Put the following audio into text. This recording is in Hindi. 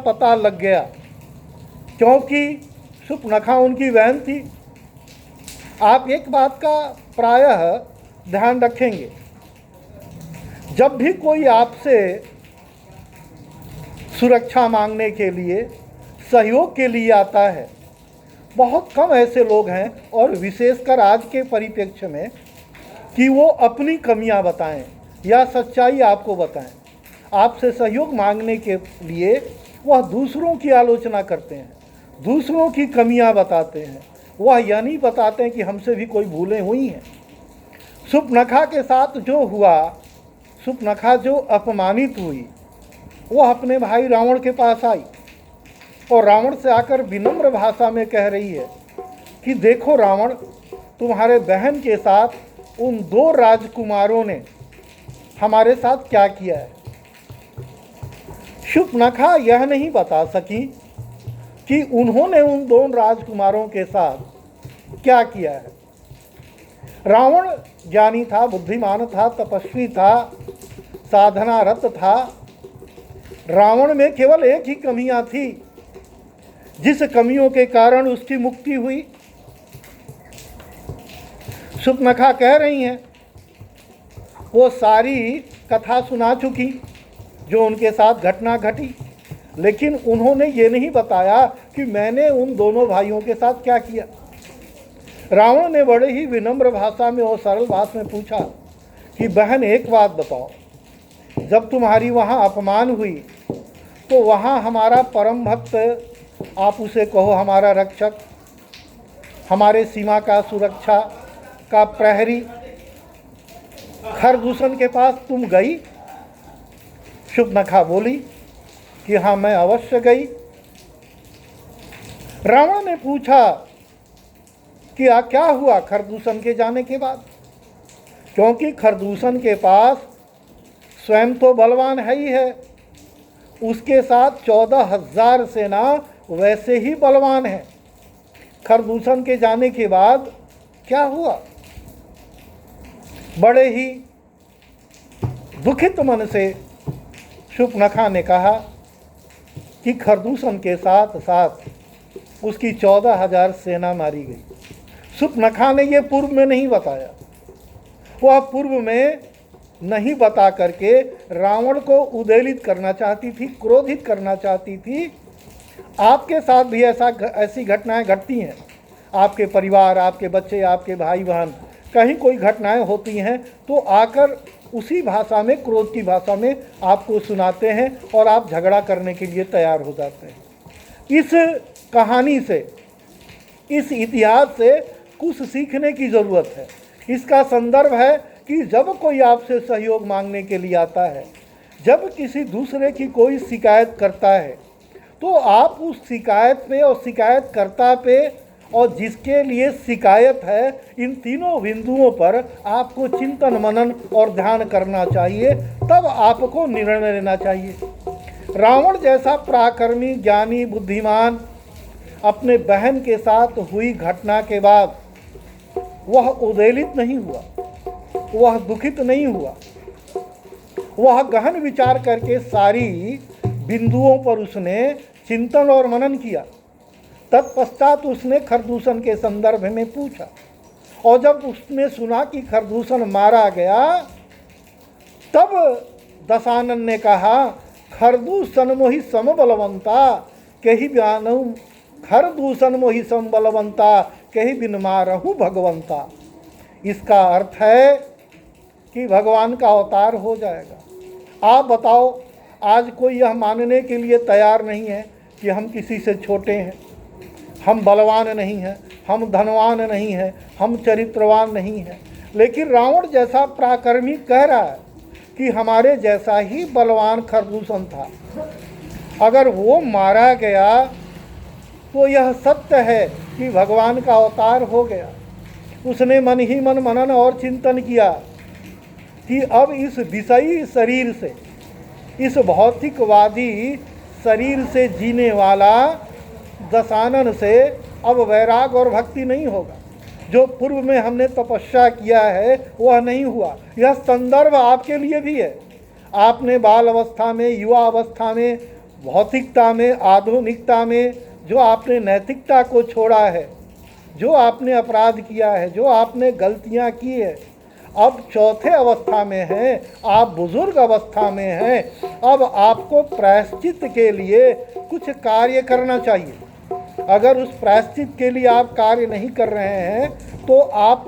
पता लग गया, क्योंकि शूर्पणखा उनकी बहन थी। आप एक बात का प्रायः ध्यान रखेंगे, जब भी कोई आपसे सुरक्षा मांगने के लिए, सहयोग के लिए आता है, बहुत कम ऐसे लोग हैं, और विशेषकर आज के परिप्रेक्ष्य में, कि वो अपनी कमियां बताएं या सच्चाई आपको बताएं। आपसे सहयोग मांगने के लिए वह दूसरों की आलोचना करते हैं, दूसरों की कमियां बताते हैं। वह यह नहीं बताते हैं कि हमसे भी कोई भूलें हुई हैं। शूर्पणखा के साथ जो हुआ, शूर्पणखा जो अपमानित हुई, वह अपने भाई रावण के पास आई और रावण से आकर विनम्र भाषा में कह रही है कि देखो रावण, तुम्हारे बहन के साथ उन 2 राजकुमारों ने हमारे साथ क्या किया है। शूर्पणखा यह नहीं बता सकी कि उन्होंने उन 2 राजकुमारों के साथ क्या किया है। रावण ज्ञानी था, बुद्धिमान था, तपस्वी था, साधनारत था। रावण में केवल एक ही कमियां थी, जिस कमियों के कारण उसकी मुक्ति हुई। शूर्पणखा कह रही हैं, वो सारी कथा सुना चुकी जो उनके साथ घटना घटी, लेकिन उन्होंने ये नहीं बताया कि मैंने उन दोनों भाइयों के साथ क्या किया। रावण ने बड़े ही विनम्र भाषा में और सरल भाषा में पूछा कि बहन, एक बात बताओ, जब तुम्हारी वहाँ अपमान हुई तो वहाँ हमारा परम भक्त, आप उसे कहो हमारा रक्षक, हमारे सीमा का सुरक्षा का प्रहरी खरदूषण के पास तुम गई? शूर्पणखा बोली कि हाँ, मैं अवश्य गई। रावण ने पूछा कि क्या हुआ खरदूषण के जाने के बाद, क्योंकि खरदूषण के पास स्वयं तो बलवान है ही है, उसके साथ 14,000 सेना वैसे ही बलवान है। खरदूषण के जाने के बाद क्या हुआ? बड़े ही दुखित मन से शूर्पणखा ने कहा कि खरदूषण के साथ साथ उसकी 14,000 सेना मारी गई। शूर्पणखा ने ये पूर्व में नहीं बताया। वह पूर्व में नहीं बता करके रावण को उद्वेलित करना चाहती थी, क्रोधित करना चाहती थी। आपके साथ भी ऐसी घटनाएं घटती हैं। आपके परिवार, आपके बच्चे, आपके भाई बहन, कहीं कोई घटनाएं होती हैं तो आकर उसी भाषा में, क्रोध की भाषा में आपको सुनाते हैं और आप झगड़ा करने के लिए तैयार हो जाते हैं। इस कहानी से, इस इतिहास से कुछ सीखने की ज़रूरत है। इसका संदर्भ है कि जब कोई आपसे सहयोग मांगने के लिए आता है, जब किसी दूसरे की कोई शिकायत करता है, तो आप उस शिकायत पे और शिकायतकर्ता पे और जिसके लिए शिकायत है, इन तीनों बिंदुओं पर आपको चिंतन मनन और ध्यान करना चाहिए, तब आपको निर्णय लेना चाहिए। रावण जैसा पराक्रमी, ज्ञानी, बुद्धिमान अपने बहन के साथ हुई घटना के बाद वह उद्वेलित नहीं हुआ, वह दुखित नहीं हुआ। वह गहन विचार करके सारी बिंदुओं पर उसने चिंतन और मनन किया। तत्पश्चात उसने खरदूषण के संदर्भ में पूछा, और जब उसने सुना कि खरदूषण मारा गया, तब दशानन ने कहा, खरदूषण मोहि सम बलवंता कही बयानऊ, खरदूषण मोहि सम बलवंता कही बिन मारहु भगवंता। इसका अर्थ है कि भगवान का अवतार हो जाएगा। आप बताओ, आज कोई यह मानने के लिए तैयार नहीं है कि हम किसी से छोटे हैं, हम बलवान नहीं हैं, हम धनवान नहीं हैं, हम चरित्रवान नहीं हैं। लेकिन रावण जैसा पराक्रमी कह रहा है कि हमारे जैसा ही बलवान खरदूषण था, अगर वो मारा गया तो यह सत्य है कि भगवान का अवतार हो गया। उसने मन ही मन मनन और चिंतन किया कि अब इस विषयी शरीर से, इस भौतिकवादी शरीर से जीने वाला दशानन से अब वैराग और भक्ति नहीं होगा। जो पूर्व में हमने तपस्या किया है वह नहीं हुआ। यह संदर्भ आपके लिए भी है। आपने बाल अवस्था में, युवा अवस्था में भौतिकता में, आधुनिकता में जो आपने नैतिकता को छोड़ा है, जो आपने अपराध किया है, जो आपने गलतियां की है, अब चौथे अवस्था में हैं, आप बुजुर्ग अवस्था में हैं। अब आपको प्रायश्चित के लिए कुछ कार्य करना चाहिए। अगर उस प्रायश्चित के लिए आप कार्य नहीं कर रहे हैं तो आप